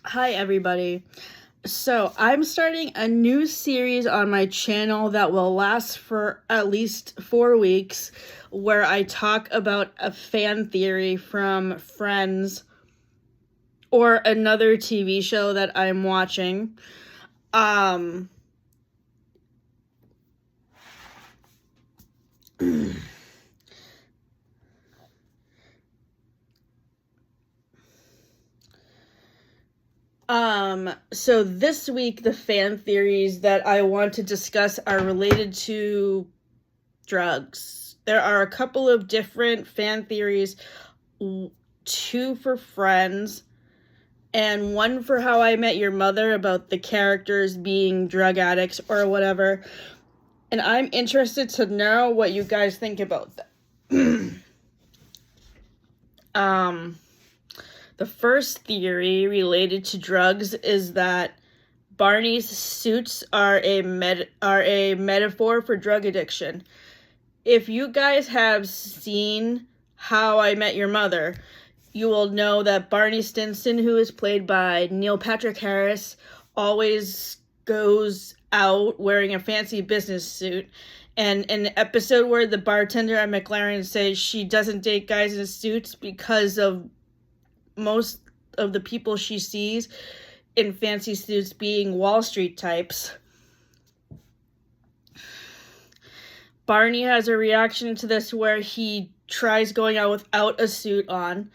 Hi, everybody. So, I'm starting a new series on my channel that will last for at least 4 weeks, where I talk about a fan theory from Friends or another TV show that I'm watching. So this week, the fan theories that I want to discuss are related to drugs. There are a couple of different fan theories, 2 for Friends, and 1 for How I Met Your Mother about the characters being drug addicts or whatever. And I'm interested to know what you guys think about that. The first theory related to drugs is that Barney's suits are a metaphor for drug addiction. If you guys have seen How I Met Your Mother, you will know that Barney Stinson, who is played by Neil Patrick Harris, always goes out wearing a fancy business suit. And in the episode where the bartender at McLaren says she doesn't date guys in suits because of most of the people she sees in fancy suits being Wall Street types, Barney has a reaction to this where he tries going out without a suit on,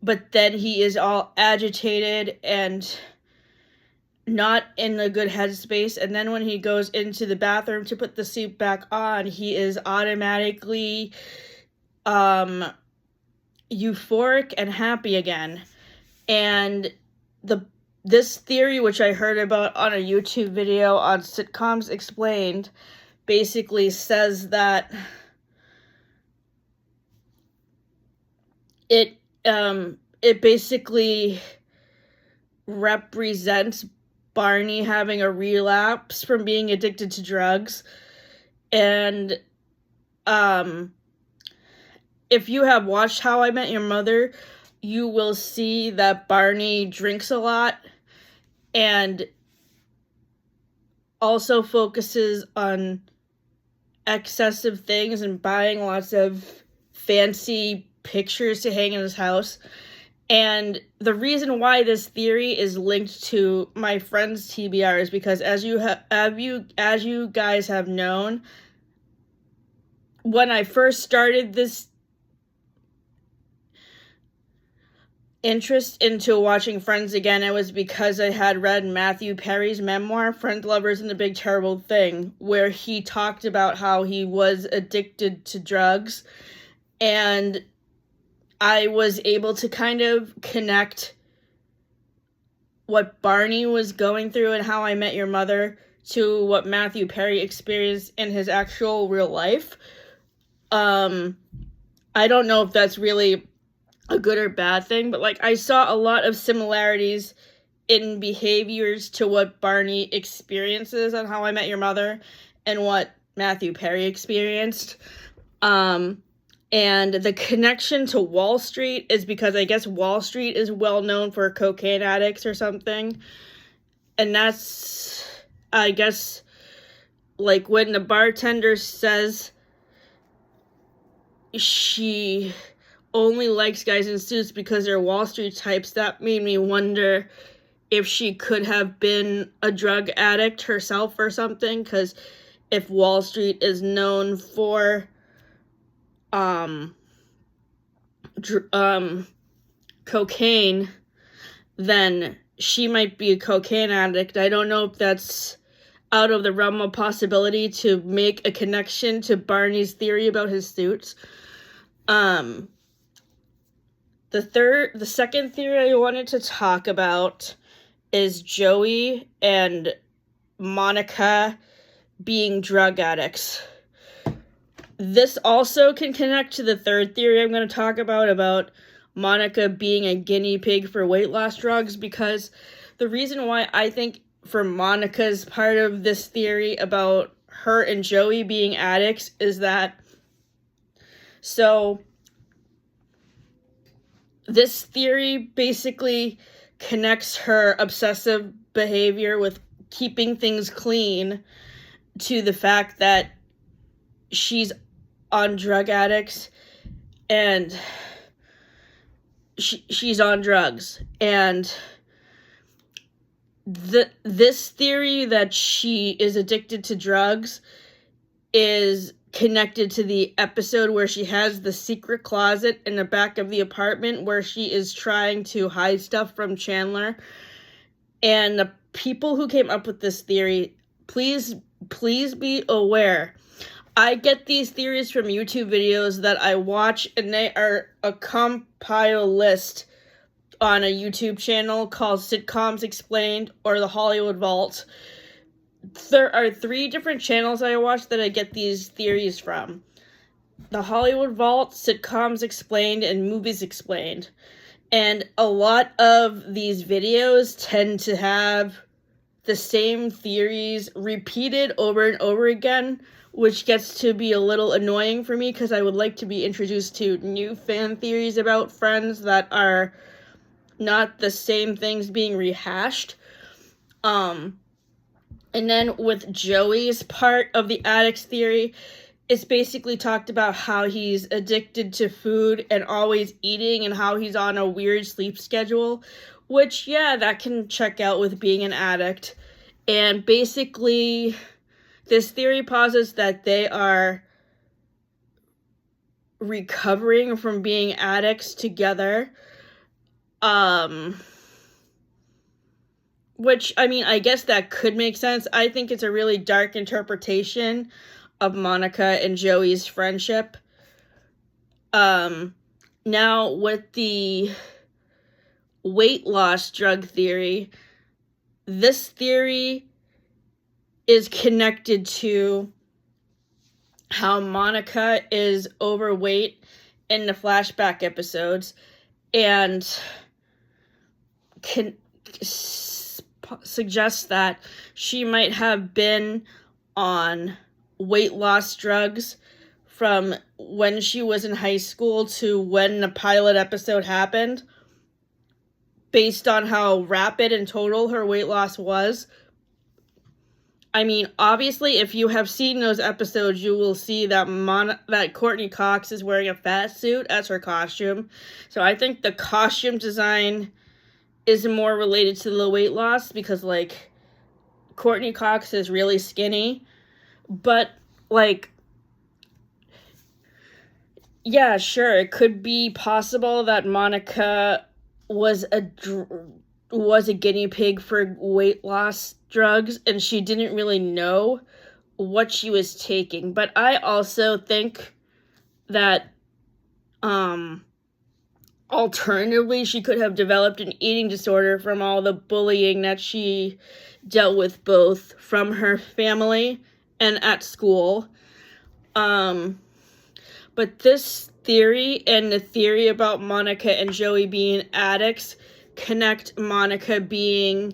but then he is all agitated and not in a good headspace, and then when he goes into the bathroom to put the suit back on, he is automatically euphoric and happy again. And this theory, which I heard about on a YouTube video on Sitcoms Explained, basically says that it basically represents Barney having a relapse from being addicted to drugs. And if you have watched How I Met Your Mother, you will see that Barney drinks a lot and also focuses on excessive things and buying lots of fancy pictures to hang in his house. And the reason why this theory is linked to my friend's TBR is because as you guys have known, when I first started this interest into watching Friends again, it was because I had read Matthew Perry's memoir, Friend Lovers and the Big Terrible Thing, where he talked about how he was addicted to drugs, and I was able to kind of connect what Barney was going through and How I Met Your Mother to what Matthew Perry experienced in his actual real life. I don't know if that's really a good or bad thing, but I saw a lot of similarities in behaviors to what Barney experiences on How I Met Your Mother and what Matthew Perry experienced. And the connection to Wall Street is because I guess Wall Street is well known for cocaine addicts or something. And that's, I guess, when the bartender says she only likes guys in suits because they're Wall Street types, that made me wonder if she could have been a drug addict herself or something, because if Wall Street is known for cocaine, then she might be a cocaine addict. I don't know if that's out of the realm of possibility to make a connection to Barney's theory about his suits. The second theory I wanted to talk about is Joey and Monica being drug addicts. This also can connect to the third theory I'm going to talk about Monica being a guinea pig for weight loss drugs, because the reason why I think for Monica's part of this theory about her and Joey being addicts is that, so this theory basically connects her obsessive behavior with keeping things clean to the fact that she's on drug addicts and she's on drugs. And this theory that she is addicted to drugs is connected to the episode where she has the secret closet in the back of the apartment where she is trying to hide stuff from Chandler. And the people who came up with this theory, please be aware. I get these theories from YouTube videos that I watch, and they are a compiled list on a YouTube channel called Sitcoms Explained or the Hollywood Vault. There are 3 different channels I watch that I get these theories from. The Hollywood Vault, Sitcoms Explained, and Movies Explained. And a lot of these videos tend to have the same theories repeated over and over again, which gets to be a little annoying for me because I would like to be introduced to new fan theories about Friends that are not the same things being rehashed. And then with Joey's part of the addicts theory, it's basically talked about how he's addicted to food and always eating and how he's on a weird sleep schedule, which, yeah, that can check out with being an addict. And basically, this theory posits that they are recovering from being addicts together. Which, I mean, I guess that could make sense. I think it's a really dark interpretation of Monica and Joey's friendship. Now, with the weight loss drug theory, this theory is connected to how Monica is overweight in the flashback episodes and can suggests that she might have been on weight loss drugs from when she was in high school to when the pilot episode happened, based on how rapid and total her weight loss was. I mean, obviously, if you have seen those episodes, you will see that that Courtney Cox is wearing a fat suit as her costume. So I think the costume design is more related to the weight loss because, like, Courtney Cox is really skinny. But, like, yeah, sure, it could be possible that Monica was a guinea pig for weight loss drugs and she didn't really know what she was taking. But I also think that alternatively, she could have developed an eating disorder from all the bullying that she dealt with, both from her family and at school. But this theory and the theory about Monica and Joey being addicts connect Monica being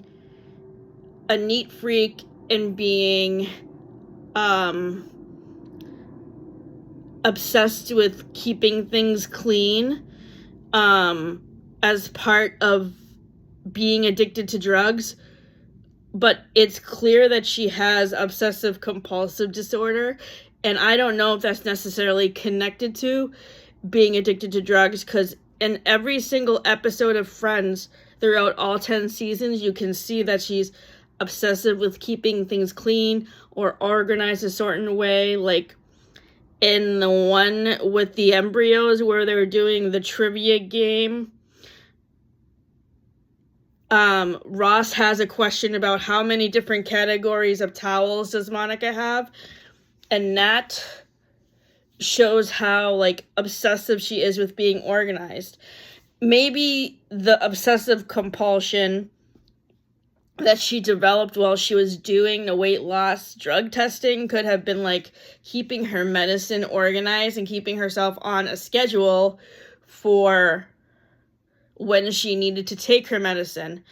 a neat freak and being obsessed with keeping things clean as part of being addicted to drugs. But it's clear that she has obsessive compulsive disorder, and I don't know if that's necessarily connected to being addicted to drugs, because in every single episode of Friends throughout all 10 seasons, you can see that she's obsessive with keeping things clean or organized a certain way. Like in the one with the embryos where they were doing the trivia game, Ross has a question about how many different categories of towels does Monica have, and that shows how, like, obsessive she is with being organized. Maybe the obsessive compulsion that she developed while she was doing the weight loss drug testing could have been, like, keeping her medicine organized and keeping herself on a schedule for when she needed to take her medicine.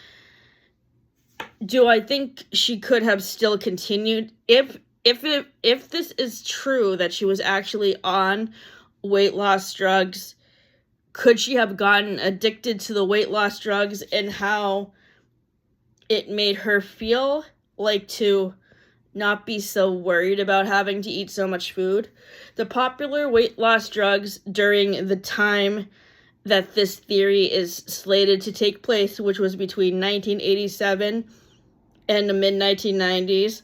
Do I think she could have still continued? If this is true, that she was actually on weight loss drugs could she have gotten addicted to the weight loss drugs and how it made her feel like to not be so worried about having to eat so much food. The popular weight loss drugs during the time that this theory is slated to take place, which was between 1987 and the mid-1990s,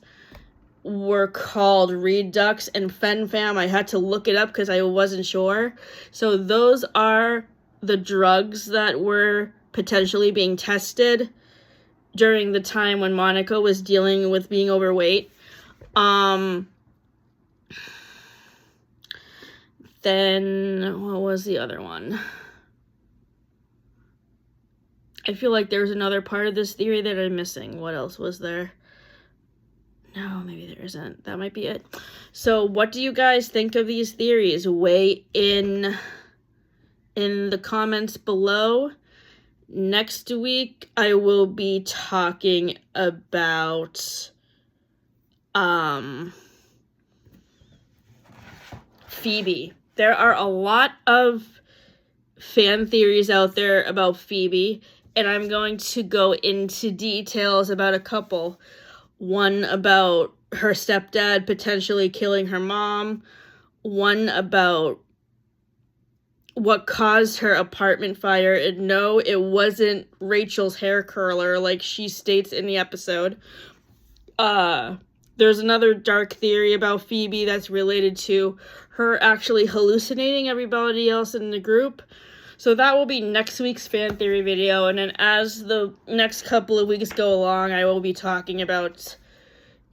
were called Redux and FenFam. I had to look it up because I wasn't sure. So those are the drugs that were potentially being tested during the time when Monica was dealing with being overweight. Then what was the other one? I feel like there's another part of this theory that I'm missing. What else was there? No, maybe there isn't. That might be it. So what do you guys think of these theories? Weigh in the comments below. Next week, I will be talking about Phoebe. There are a lot of fan theories out there about Phoebe, and I'm going to go into details about a couple. One about her stepdad potentially killing her mom. One about what caused her apartment fire. And no, it wasn't Rachel's hair curler like she states in the episode. There's another dark theory about Phoebe that's related to her actually hallucinating everybody else in the group. So that will be next week's fan theory video. And then as the next couple of weeks go along, I will be talking about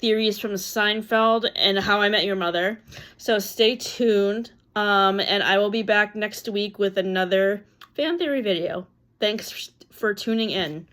theories from Seinfeld and How I Met Your Mother. So stay tuned. And I will be back next week with another fan theory video. Thanks for tuning in.